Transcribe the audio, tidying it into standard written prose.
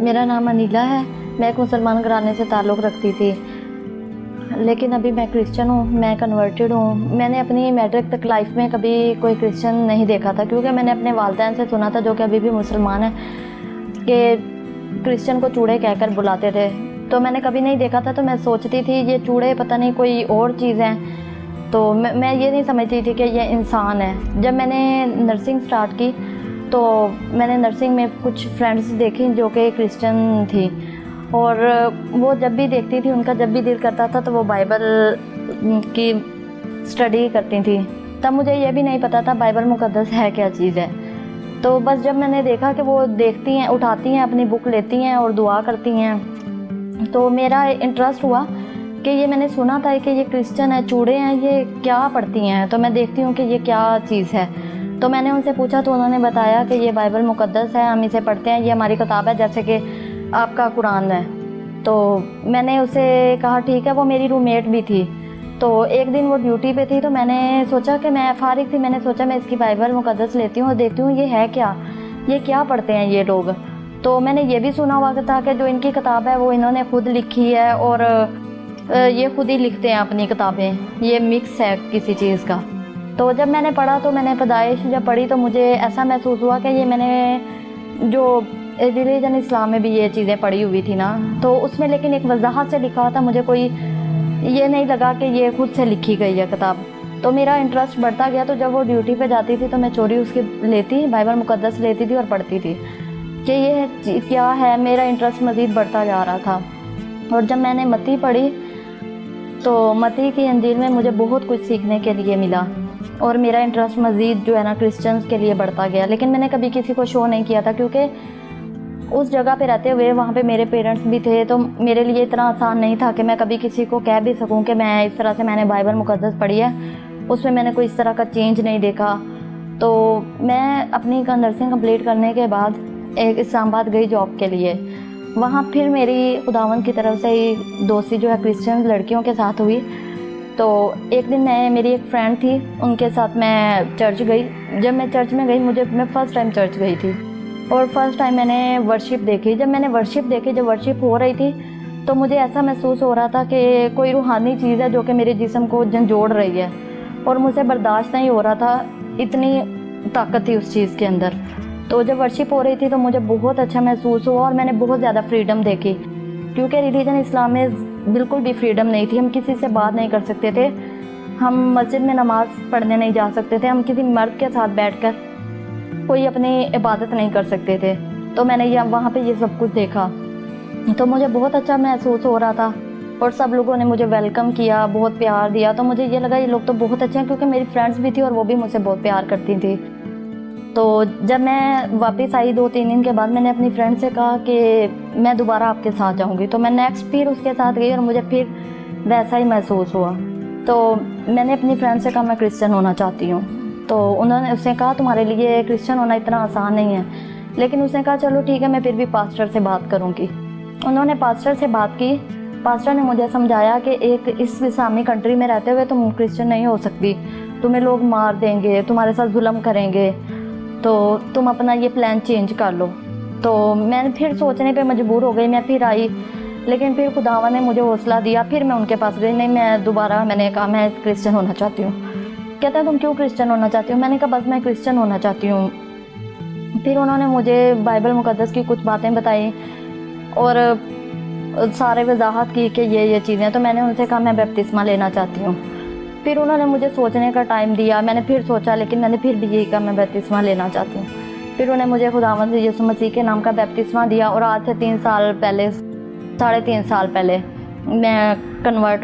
मेरा नाम अनीला है। मैं एक मुसलमान घराने से ताल्लुक़ रखती थी, लेकिन अभी मैं क्रिश्चियन हूँ, मैं कन्वर्टेड हूँ। मैंने अपनी मैट्रिक तक लाइफ में कभी कोई क्रिश्चियन नहीं देखा था, क्योंकि मैंने अपने वालिदैन से सुना था, जो कि अभी भी मुसलमान हैं, कि क्रिश्चियन को चूड़े कहकर बुलाते थे। तो मैंने कभी नहीं देखा था, तो मैं सोचती थी ये चूड़े पता नहीं कोई और चीज़ हैं। तो मैं ये नहीं समझती थी कि ये इंसान है। जब मैंने नर्सिंग स्टार्ट की तो मैंने नर्सिंग में कुछ फ्रेंड्स देखी जो कि क्रिश्चियन थी, और वो जब भी देखती थी, उनका जब भी दिल करता था तो वो बाइबल की स्टडी करती थी। तब मुझे ये भी नहीं पता था बाइबल मुक़द्दस है क्या चीज़ है। तो बस जब मैंने देखा कि वो देखती हैं, उठाती हैं, अपनी बुक लेती हैं और दुआ करती हैं, तो मेरा इंटरेस्ट हुआ कि ये मैंने सुना था कि ये क्रिश्चियन है, चूड़े हैं, ये क्या पढ़ती हैं। तो मैं देखती हूँ कि ये क्या चीज़ है। तो मैंने उनसे पूछा तो उन्होंने बताया कि ये बाइबल मुक़द्दस है, हम इसे पढ़ते हैं, ये हमारी किताब है, जैसे कि आपका कुरान है। तो मैंने उसे कहा ठीक है। वो मेरी रूममेट भी थी। तो एक दिन वो ड्यूटी पे थी, तो मैंने सोचा कि मैं फारिग थी, मैंने सोचा मैं इसकी बाइबल मुक़द्दस लेती हूँ और देखती हूँ ये है क्या, ये क्या पढ़ते हैं ये लोग। तो मैंने ये भी सुना हुआ था कि जो इनकी किताब है वो इन्होंने खुद लिखी है, और ये खुद ही लिखते हैं अपनी किताबें, ये मिक्स है किसी चीज़ का। तो जब मैंने पढ़ा, तो मैंने पैदाइश जब पढ़ी, तो मुझे ऐसा महसूस हुआ कि ये मैंने जो रिलीजन इस्लाम में भी ये चीज़ें पढ़ी हुई थी ना, तो उसमें लेकिन एक वजाहत से लिखा था, मुझे कोई ये नहीं लगा कि ये खुद से लिखी गई है किताब। तो मेरा इंटरेस्ट बढ़ता गया। तो जब वो ड्यूटी पे जाती थी तो मैं चोरी उसकी लेती, बाइबल मुक़द्दस लेती थी और पढ़ती थी कि ये क्या है। मेरा इंटरेस्ट मज़ीद बढ़ता जा रहा था। और जब मैंने मत्ती पढ़ी तो मत्ती की इंजील में मुझे बहुत कुछ सीखने के लिए मिला, और मेरा इंटरेस्ट मज़ीद जो है ना क्रिश्चियंस के लिए बढ़ता गया। लेकिन मैंने कभी किसी को शो नहीं किया था, क्योंकि उस जगह पे रहते हुए वहाँ पे मेरे पेरेंट्स भी थे, तो मेरे लिए इतना आसान नहीं था कि मैं कभी किसी को कह भी सकूँ कि मैं इस तरह से मैंने बाइबल मुक़द्दस पढ़ी है। उसमें मैंने कोई इस तरह का चेंज नहीं देखा। तो मैं अपनी नर्सिंग कंप्लीट करने के बाद एक इस्लामाबाद गई जॉब के लिए। वहाँ फिर मेरी खुदावंद की तरफ से ही दोस्ती जो है क्रिश्चियन लड़कियों के साथ हुई। तो एक दिन मेरी एक फ्रेंड थी, उनके साथ मैं चर्च गई। जब मैं चर्च में गई, मैं फ़र्स्ट टाइम चर्च गई थी, और फर्स्ट टाइम मैंने वर्शिप देखी। जब मैंने वर्शिप देखी, जब वर्शिप हो रही थी, तो मुझे ऐसा महसूस हो रहा था कि कोई रूहानी चीज़ है जो कि मेरे जिस्म को झंझोड़ रही है, और मुझे बर्दाश्त नहीं हो रहा था, इतनी ताकत थी उस चीज़ के अंदर। तो जब वर्शिप हो रही थी तो मुझे बहुत अच्छा महसूस हुआ, और मैंने बहुत ज़्यादा फ्रीडम देखी, क्योंकि रिलीजन इस्लाम में बिल्कुल भी फ्रीडम नहीं थी। हम किसी से बात नहीं कर सकते थे, हम मस्जिद में नमाज़ पढ़ने नहीं जा सकते थे, हम किसी मर्द के साथ बैठकर कोई अपनी इबादत नहीं कर सकते थे। तो मैंने वहाँ पे ये सब कुछ देखा, तो मुझे बहुत अच्छा महसूस हो रहा था, और सब लोगों ने मुझे वेलकम किया, बहुत प्यार दिया। तो मुझे ये लगा ये लोग तो बहुत अच्छे हैं, क्योंकि मेरी फ्रेंड्स भी थी और वो भी मुझसे बहुत प्यार करती थी। तो जब मैं वापस आई 2-3 दिन के बाद, मैंने अपनी फ्रेंड से कहा कि मैं दोबारा आपके साथ जाऊंगी। तो मैं नेक्स्ट फिर उसके साथ गई, और मुझे फिर वैसा ही महसूस हुआ। तो मैंने अपनी फ्रेंड से कहा मैं क्रिश्चियन होना चाहती हूँ। तो उसने कहा तुम्हारे लिए क्रिश्चियन होना इतना आसान नहीं है। लेकिन उसने कहा चलो ठीक है, मैं फिर भी पास्टर से बात करूँगी। उन्होंने पास्टर से बात की। पास्टर ने मुझे समझाया कि एक इस इस्लामी कंट्री में रहते हुए तुम क्रिश्चियन नहीं हो सकती, तुम्हें लोग मार देंगे, तुम्हारे साथ जुल्म करेंगे, तो तुम अपना ये प्लान चेंज कर लो। तो मैं फिर सोचने पे मजबूर हो गई, मैं फिर आई। लेकिन फिर खुदावा ने मुझे हौसला दिया, फिर मैं उनके पास गई। नहीं, मैंने कहा मैं क्रिश्चियन होना चाहती हूँ। कहता है तुम क्यों क्रिश्चियन होना चाहती हो? मैंने कहा बस मैं क्रिश्चियन होना चाहती हूँ। फिर उन्होंने मुझे बाइबल मुक़द्दस की कुछ बातें बताई, और सारे वजाहत की कि ये चीज़ें। तो मैंने उनसे कहा मैं बपतिस्मा लेना चाहती हूँ। फिर उन्होंने मुझे सोचने का टाइम दिया, मैंने फिर सोचा, लेकिन मैंने फिर भी यही कहा मैं बपतिस्मा लेना चाहती हूँ। फिर उन्हें मुझे खुदावंद यीशु मसीह के नाम का बपतिस्मा दिया, और आज से 3 साल पहले, 3.5 साल पहले मैं कन्वर्ट